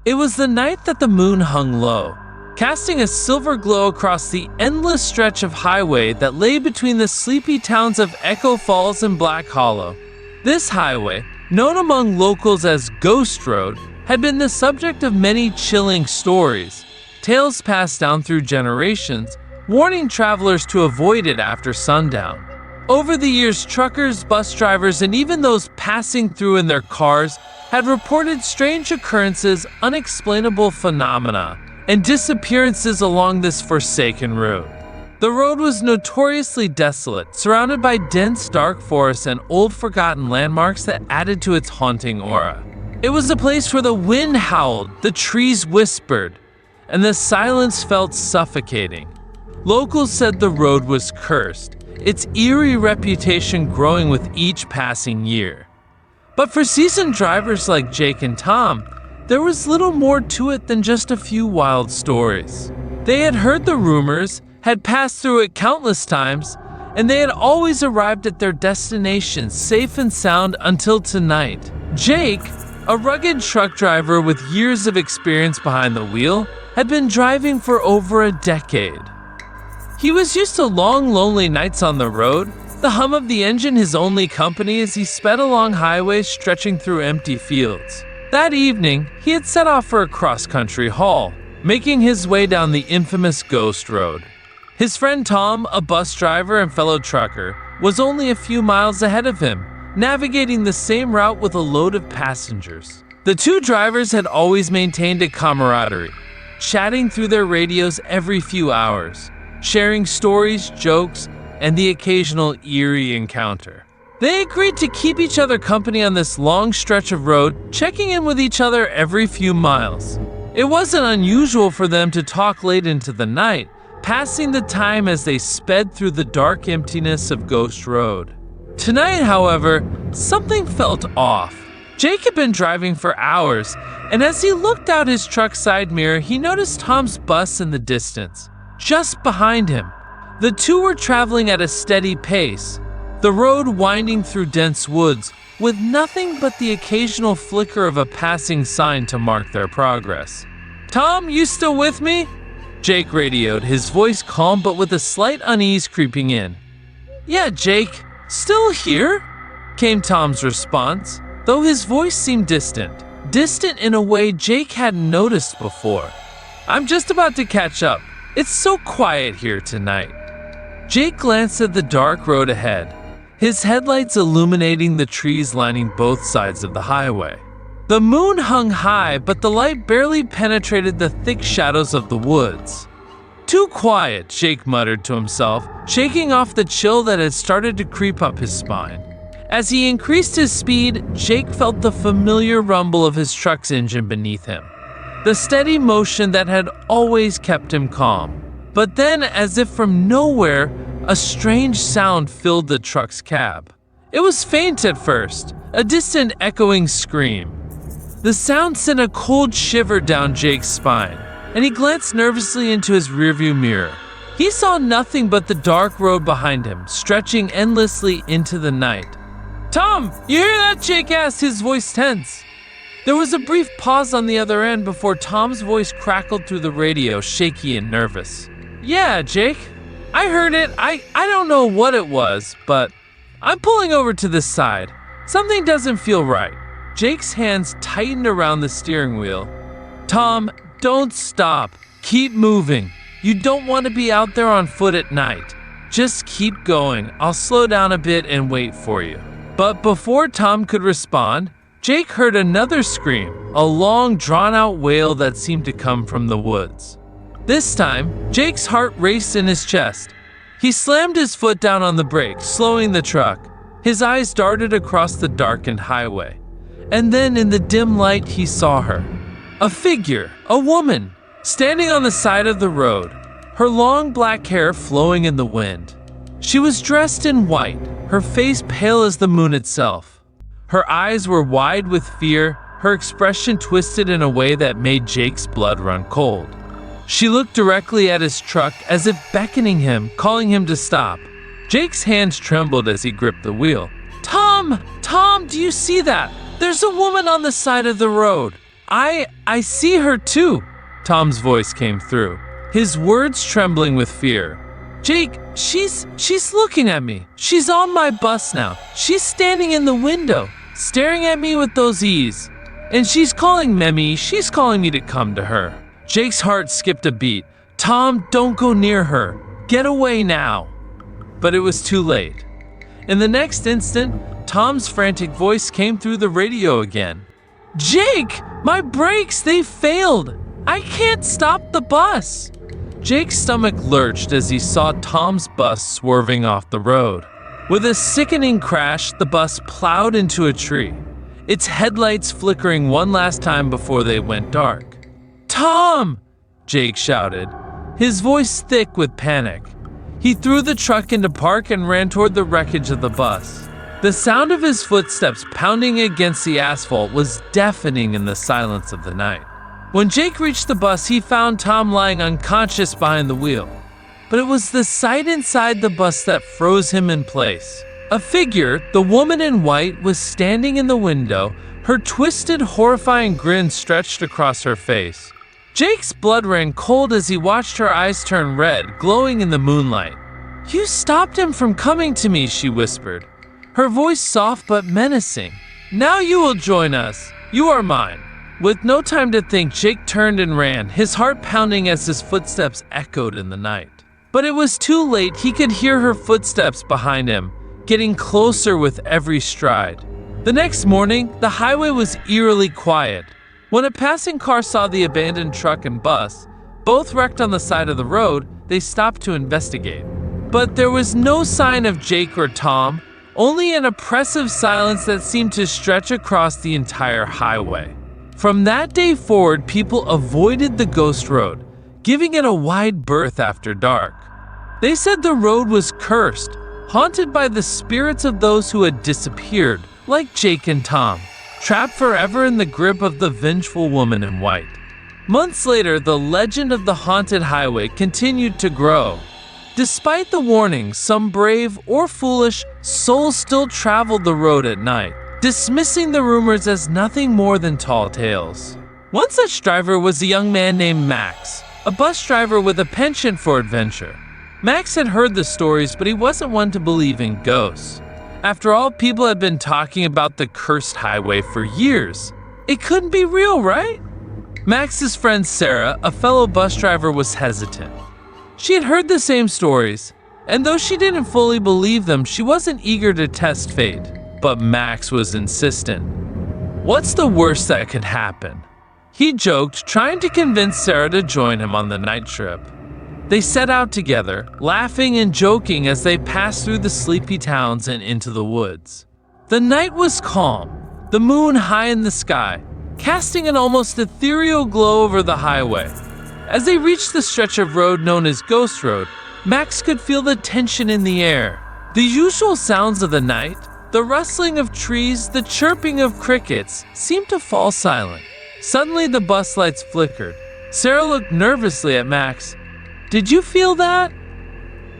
It was the night that the moon hung low, casting a silver glow across the endless stretch of highway that lay between the sleepy towns of Echo Falls and Black Hollow. This highway, known among locals as Ghost Road, had been the subject of many chilling stories, tales passed down through generations, warning travelers to avoid it after sundown. Over the years, truckers, bus drivers, and even those passing through in their cars had reported strange occurrences, unexplainable phenomena, and disappearances along this forsaken road. The road was notoriously desolate, surrounded by dense dark forests and old forgotten landmarks that added to its haunting aura. It was a place where the wind howled, the trees whispered, and the silence felt suffocating. Locals said the road was cursed, its eerie reputation growing with each passing year. But for seasoned drivers like Jake and Tom, there was little more to it than just a few wild stories. They had heard the rumors, had passed through it countless times, and they had always arrived at their destination safe and sound until tonight. Jake, a rugged truck driver with years of experience behind the wheel, had been driving for over a decade. He was used to long, lonely nights on the road, the hum of the engine his only company as he sped along highways stretching through empty fields. That evening, he had set off for a cross-country haul, making his way down the infamous Ghost Road. His friend Tom, a bus driver and fellow trucker, was only a few miles ahead of him, navigating the same route with a load of passengers. The two drivers had always maintained a camaraderie, chatting through their radios every few hours, sharing stories, jokes, and the occasional eerie encounter. They agreed to keep each other company on this long stretch of road, checking in with each other every few miles. It wasn't unusual for them to talk late into the night, passing the time as they sped through the dark emptiness of Ghost Road. Tonight, however, something felt off. Jake had been driving for hours, and as he looked out his truck's side mirror, he noticed Tom's bus in the distance, just behind him. The two were traveling at a steady pace, the road winding through dense woods, with nothing but the occasional flicker of a passing sign to mark their progress. "Tom, you still with me?" Jake radioed, his voice calm but with a slight unease creeping in. "Yeah, Jake, still here?" came Tom's response, though his voice seemed distant in a way Jake hadn't noticed before. "I'm just about to catch up. It's so quiet here tonight." Jake glanced at the dark road ahead, his headlights illuminating the trees lining both sides of the highway. The moon hung high, but the light barely penetrated the thick shadows of the woods. "Too quiet," Jake muttered to himself, shaking off the chill that had started to creep up his spine. As he increased his speed, Jake felt the familiar rumble of his truck's engine beneath him, the steady motion that had always kept him calm. But then, as if from nowhere, a strange sound filled the truck's cab. It was faint at first, a distant echoing scream. The sound sent a cold shiver down Jake's spine, and he glanced nervously into his rearview mirror. He saw nothing but the dark road behind him, stretching endlessly into the night. "Tom, you hear that?" Jake asked, his voice tense. There was a brief pause on the other end before Tom's voice crackled through the radio, shaky and nervous. "Yeah, Jake, I heard it. I don't know what it was, but I'm pulling over to this side. Something doesn't feel right." Jake's hands tightened around the steering wheel. "Tom, don't stop. Keep moving. You don't want to be out there on foot at night. Just keep going. I'll slow down a bit and wait for you." But before Tom could respond, Jake heard another scream, a long, drawn-out wail that seemed to come from the woods. This time, Jake's heart raced in his chest. He slammed his foot down on the brake, slowing the truck. His eyes darted across the darkened highway. And then, in the dim light, he saw her. A figure, a woman, standing on the side of the road, her long black hair flowing in the wind. She was dressed in white, her face pale as the moon itself. Her eyes were wide with fear, her expression twisted in a way that made Jake's blood run cold. She looked directly at his truck as if beckoning him, calling him to stop. Jake's hands trembled as he gripped the wheel. Tom, do you see that? There's a woman on the side of the road. I see her too, Tom's voice came through, his words trembling with fear. Jake, she's looking at me. She's on my bus now. She's standing in the window, staring at me with those eyes. And she's calling me. She's calling me to come to her. Jake's heart skipped a beat. Tom, don't go near her. Get away now. But it was too late. In the next instant, Tom's frantic voice came through the radio again. Jake, my brakes, they failed. I can't stop the bus. Jake's stomach lurched as he saw Tom's bus swerving off the road. With a sickening crash, the bus plowed into a tree, its headlights flickering one last time before they went dark. Tom! Jake shouted, his voice thick with panic. He threw the truck into park and ran toward the wreckage of the bus. The sound of his footsteps pounding against the asphalt was deafening in the silence of the night. When Jake reached the bus, he found Tom lying unconscious behind the wheel. But it was the sight inside the bus that froze him in place. A figure, the woman in white, was standing in the window, her twisted, horrifying grin stretched across her face. Jake's blood ran cold as he watched her eyes turn red, glowing in the moonlight. You stopped him from coming to me, she whispered, her voice soft but menacing. Now you will join us. You are mine. With no time to think, Jake turned and ran, his heart pounding as his footsteps echoed in the night. But it was too late. He could hear her footsteps behind him, getting closer with every stride. The next morning, the highway was eerily quiet. When a passing car saw the abandoned truck and bus, both wrecked on the side of the road, they stopped to investigate. But there was no sign of Jake or Tom, only an oppressive silence that seemed to stretch across the entire highway. From that day forward, people avoided the ghost road, giving it a wide berth after dark. They said the road was cursed, haunted by the spirits of those who had disappeared, like Jake and Tom, trapped forever in the grip of the vengeful woman in white. Months later, the legend of the haunted highway continued to grow. Despite the warnings, some brave or foolish souls still traveled the road at night, dismissing the rumors as nothing more than tall tales. One such driver was a young man named Max, a bus driver with a penchant for adventure. Max had heard the stories, but he wasn't one to believe in ghosts. After all, people had been talking about the cursed highway for years. It couldn't be real, right? Max's friend Sarah, a fellow bus driver, was hesitant. She had heard the same stories, and though she didn't fully believe them, she wasn't eager to test fate. But Max was insistent. What's the worst that could happen? He joked, trying to convince Sarah to join him on the night trip. They set out together, laughing and joking as they passed through the sleepy towns and into the woods. The night was calm, the moon high in the sky, casting an almost ethereal glow over the highway. As they reached the stretch of road known as Ghost Road, Max could feel the tension in the air. The usual sounds of the night, the rustling of trees, the chirping of crickets, seemed to fall silent. Suddenly, the bus lights flickered. Sarah looked nervously at Max. Did you feel that?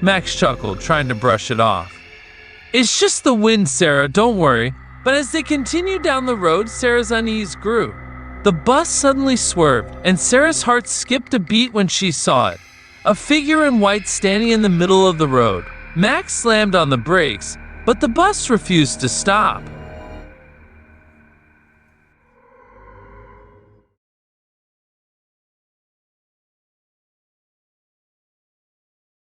Max chuckled, trying to brush it off. It's just the wind, Sarah, don't worry. But as they continued down the road, Sarah's unease grew. The bus suddenly swerved, and Sarah's heart skipped a beat when she saw it. A figure in white standing in the middle of the road. Max slammed on the brakes, but the bus refused to stop.